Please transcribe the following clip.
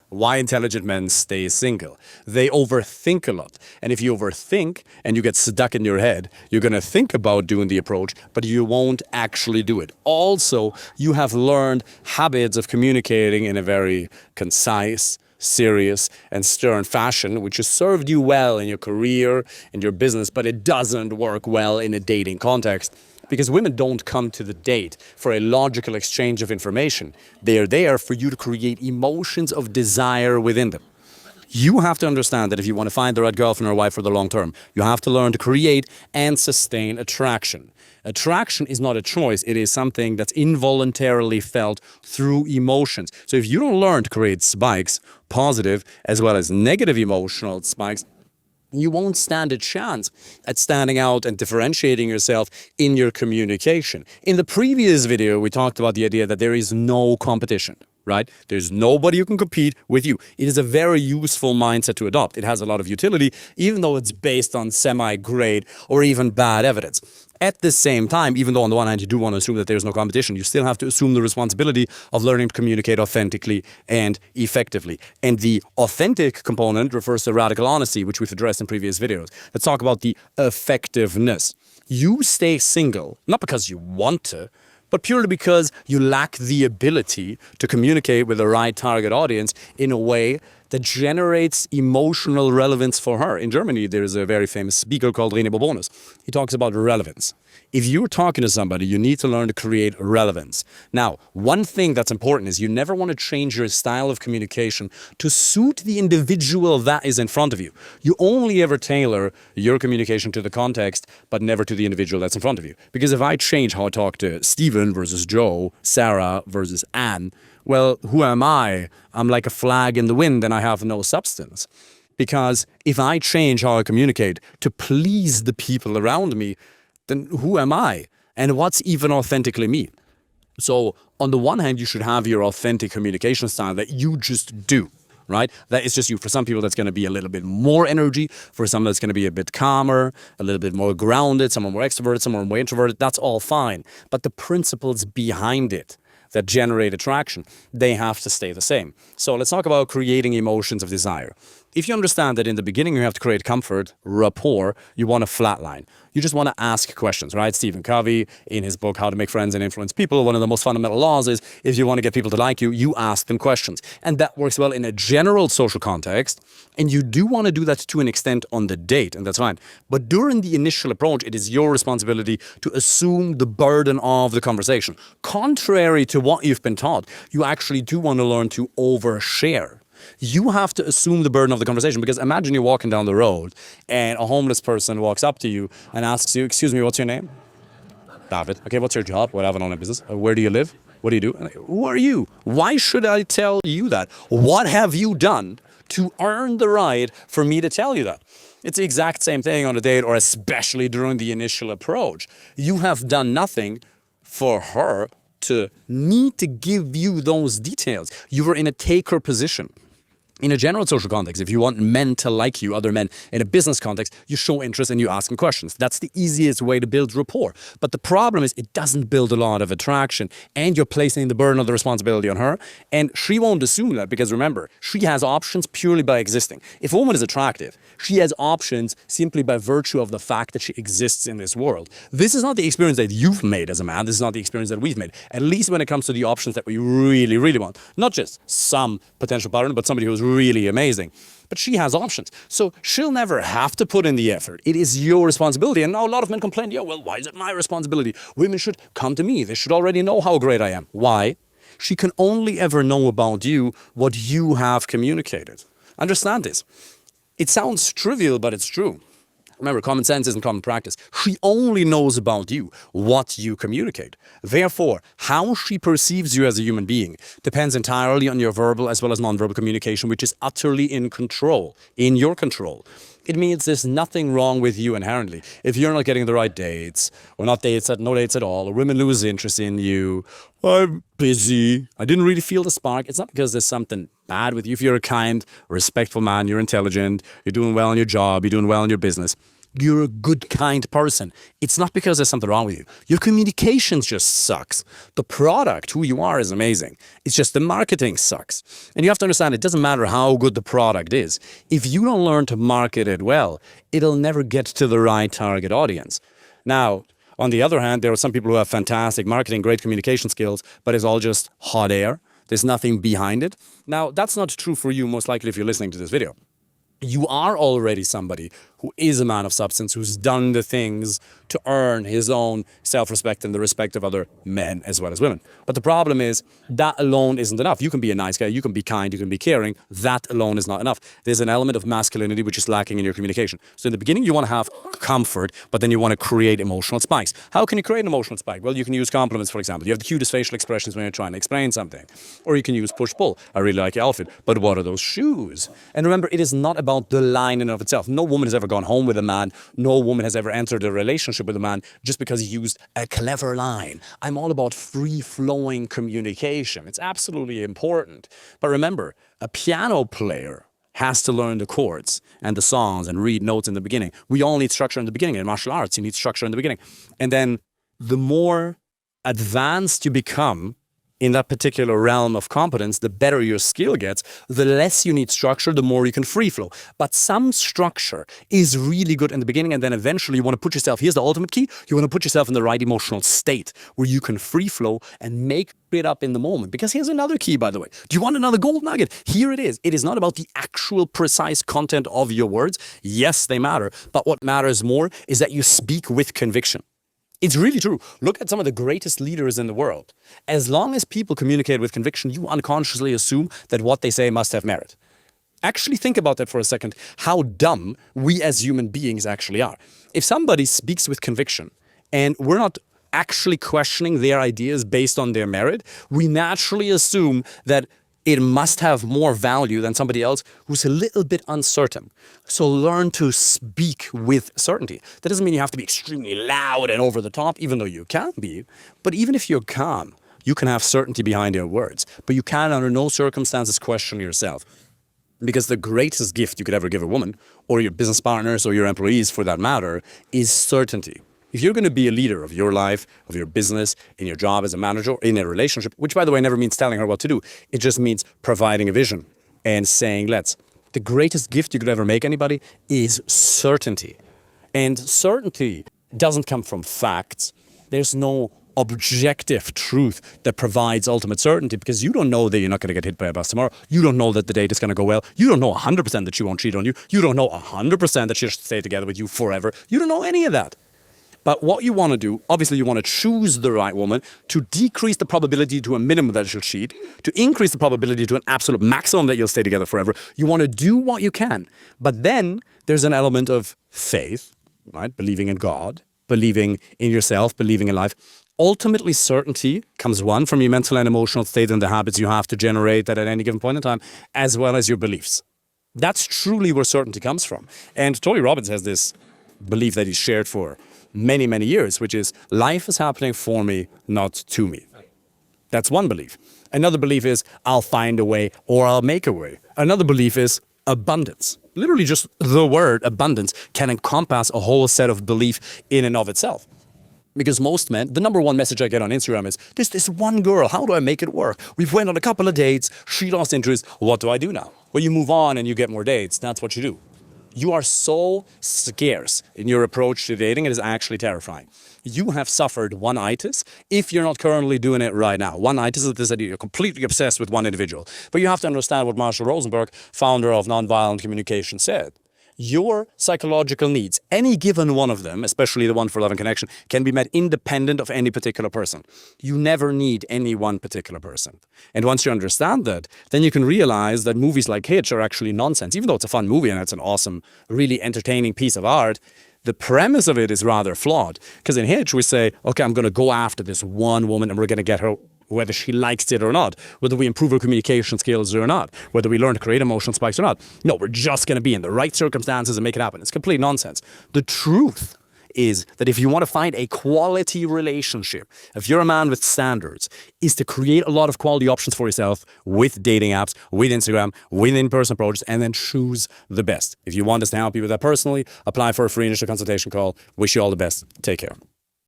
why intelligent men stay single. They overthink a lot. And if you overthink and you get stuck in your head, you're going to think about doing the approach, but you won't actually do it. Also, you have learned habits of communicating in a very concise, serious, and stern fashion, which has served you well in your career, in your business, but it doesn't work well in a dating context. Because women don't come to the date for a logical exchange of information. They are there for you to create emotions of desire within them. You have to understand that if you want to find the right girlfriend or wife for the long term, you have to learn to create and sustain attraction. Attraction is not a choice. It is something that's involuntarily felt through emotions. So if you don't learn to create spikes, positive as well as negative emotional spikes, you won't stand a chance at standing out and differentiating yourself in your communication. In the previous video, we talked about the idea that there is no competition, right? There's nobody who can compete with you. It is a very useful mindset to adopt. It has a lot of utility, even though it's based on semi-grade or even bad evidence. At the same time, even though on the one hand you do want to assume that there's no competition, you still have to assume the responsibility of learning to communicate authentically and effectively. And the authentic component refers to radical honesty, which we've addressed in previous videos. Let's talk about the effectiveness. You stay single, not because you want to, but purely because you lack the ability to communicate with the right target audience in a way that generates emotional relevance for her. In Germany, there's a very famous speaker called René Bourbonus. He talks about relevance. If you're talking to somebody, you need to learn to create relevance. Now, one thing that's important is you never want to change your style of communication to suit the individual that is in front of you. You only ever tailor your communication to the context, but never to the individual that's in front of you. Because if I change how I talk to Stephen versus Joe, Sarah versus Anne, well, who am I? I'm like a flag in the wind and I have no substance. Because if I change how I communicate to please the people around me, then who am I? And what's even authentically me? So on the one hand, you should have your authentic communication style that you just do, right? That is just you. For some people, that's going to be a little bit more energy. For some, that's going to be a bit calmer, a little bit more grounded, some are more extroverted, some are more introverted. That's all fine. But the principles behind it that generate attraction, they have to stay the same. So let's talk about creating emotions of desire. If you understand that in the beginning you have to create comfort, rapport, you want a flat line. You just want to ask questions, right? Stephen Covey, in his book, How to Make Friends and Influence People, one of the most fundamental laws is if you want to get people to like you, you ask them questions. And that works well in a general social context. And you do want to do that to an extent on the date, and that's fine. But during the initial approach, it is your responsibility to assume the burden of the conversation. Contrary to what you've been taught, you actually do want to learn to overshare. You have to assume the burden of the conversation, because imagine you're walking down the road and a homeless person walks up to you and asks you, excuse me, what's your name? David. Okay, what's your job? What, I have an online business. Where do you live? What do you do? Who are you? Why should I tell you that? What have you done to earn the right for me to tell you that? It's the exact same thing on a date, or especially during the initial approach. You have done nothing for her to need to give you those details. You were in a taker position. In a general social context, if you want men to like you, other men, in a business context, you show interest and you ask them questions. That's the easiest way to build rapport. But the problem is it doesn't build a lot of attraction, and you're placing the burden of the responsibility on her, and she won't assume that, because remember, she has options purely by existing. If a woman is attractive, she has options simply by virtue of the fact that she exists in this world. This is not the experience that you've made as a man. This is not the experience that we've made, at least when it comes to the options that we really, really want. Not just some potential partner, but somebody who's really amazing. But she has options. So she'll never have to put in the effort. It is your responsibility. And now a lot of men complain, yeah, well, why is it my responsibility? Women should come to me. They should already know how great I am. Why? She can only ever know about you what you have communicated. Understand this. It sounds trivial, but it's true. Remember, common sense isn't common practice. She only knows about you what you communicate. Therefore, how she perceives you as a human being depends entirely on your verbal as well as nonverbal communication, which is utterly in your control. It means there's nothing wrong with you inherently. If you're not getting the right dates, or no dates at all, or women lose interest in you, I'm busy, I didn't really feel the spark, it's not because there's something bad with you. If you're a kind, respectful man, you're intelligent, you're doing well in your job, you're doing well in your business, you're a good, kind person, it's not because there's something wrong with you. Your communications just sucks. The product, who you are, is amazing. It's just the marketing sucks. And you have to understand, it doesn't matter how good the product is. If you don't learn to market it well, it'll never get to the right target audience. Now, on the other hand, there are some people who have fantastic marketing, great communication skills, but it's all just hot air. There's nothing behind it. Now, that's not true for you, most likely, if you're listening to this video. You are already somebody who is a man of substance, who's done the things to earn his own self-respect and the respect of other men as well as women. But the problem is that alone isn't enough. You can be a nice guy, you can be kind, you can be caring. That alone is not enough. There's an element of masculinity which is lacking in your communication. So in the beginning, you want to have comfort, but then you want to create emotional spikes. How can you create an emotional spike? Well, you can use compliments, for example. You have the cutest facial expressions when you're trying to explain something. Or you can use push-pull. I really like your outfit, but what are those shoes? And remember, it is not about the line in and of itself. No woman has ever gone home with a man. No woman has ever entered a relationship with a man just because he used a clever line. I'm all about free-flowing communication. It's absolutely important. But remember, a piano player has to learn the chords and the songs and read notes in the beginning. We all need structure in the beginning. In martial arts, you need structure in the beginning. And then the more advanced you become in that particular realm of competence, the better your skill gets, the less you need structure, the more you can free flow. But some structure is really good in the beginning, and then eventually you want to put yourself, here's the ultimate key, you want to put yourself in the right emotional state where you can free flow and make it up in the moment. Because here's another key, by the way. Do you want another gold nugget? Here it is. It is not about the actual precise content of your words. Yes, they matter. But what matters more is that you speak with conviction. It's really true. Look at some of the greatest leaders in the world. As long as people communicate with conviction, you unconsciously assume that what they say must have merit. Actually think about that for a second, how dumb we as human beings actually are. If somebody speaks with conviction and we're not actually questioning their ideas based on their merit, we naturally assume that it must have more value than somebody else who's a little bit uncertain. So learn to speak with certainty. That doesn't mean you have to be extremely loud and over the top, even though you can be. But even if you're calm, you can have certainty behind your words. But you can, under no circumstances, question yourself. Because the greatest gift you could ever give a woman, or your business partners, or your employees for that matter, is certainty. If you're going to be a leader of your life, of your business, in your job as a manager, in a relationship, which by the way never means telling her what to do, it just means providing a vision and saying let's. The greatest gift you could ever make anybody is certainty. And certainty doesn't come from facts. There's no objective truth that provides ultimate certainty because you don't know that you're not going to get hit by a bus tomorrow. You don't know that the date is going to go well. You don't know 100% that she won't cheat on you. You don't know 100% that she'll stay together with you forever. You don't know any of that. But what you want to do, obviously you want to choose the right woman to decrease the probability to a minimum that she'll cheat, to increase the probability to an absolute maximum that you'll stay together forever. You want to do what you can. But then there's an element of faith, right? Believing in God, believing in yourself, believing in life. Ultimately, certainty comes one from your mental and emotional state and the habits you have to generate that at any given point in time, as well as your beliefs. That's truly where certainty comes from. And Tony Robbins has this belief that he's shared for many, many years, which is life is happening for me, not to me. That's one belief. Another belief is I'll find a way or I'll make a way. Another belief is abundance. Literally just the word abundance can encompass a whole set of belief in and of itself. Because most men, the number one message I get on Instagram is, there's this one girl, how do I make it work? We've went on a couple of dates, she lost interest, what do I do now? Well, you move on and you get more dates, that's what you do. You are so scarce in your approach to dating, it is actually terrifying. You have suffered one-itis if you're not currently doing it right now. One-itis is this idea, you're completely obsessed with one individual. But you have to understand what Marshall Rosenberg, founder of Nonviolent Communication, said. Your psychological needs, any given one of them, especially the one for love and connection, can be met independent of any particular person. You never need any one particular person. And once you understand that, then you can realize that movies like Hitch are actually nonsense. Even though it's a fun movie and it's an awesome, really entertaining piece of art, the premise of it is rather flawed. Because in Hitch, we say, okay, I'm going to go after this one woman and we're going to get her whether she likes it or not, whether we improve her communication skills or not, whether we learn to create emotional spikes or not. No, we're just going to be in the right circumstances and make it happen. It's complete nonsense. The truth is that if you want to find a quality relationship, if you're a man with standards, is to create a lot of quality options for yourself with dating apps, with Instagram, with in-person approaches, and then choose the best. If you want us to help you with that personally, apply for a free initial consultation call. Wish you all the best. Take care.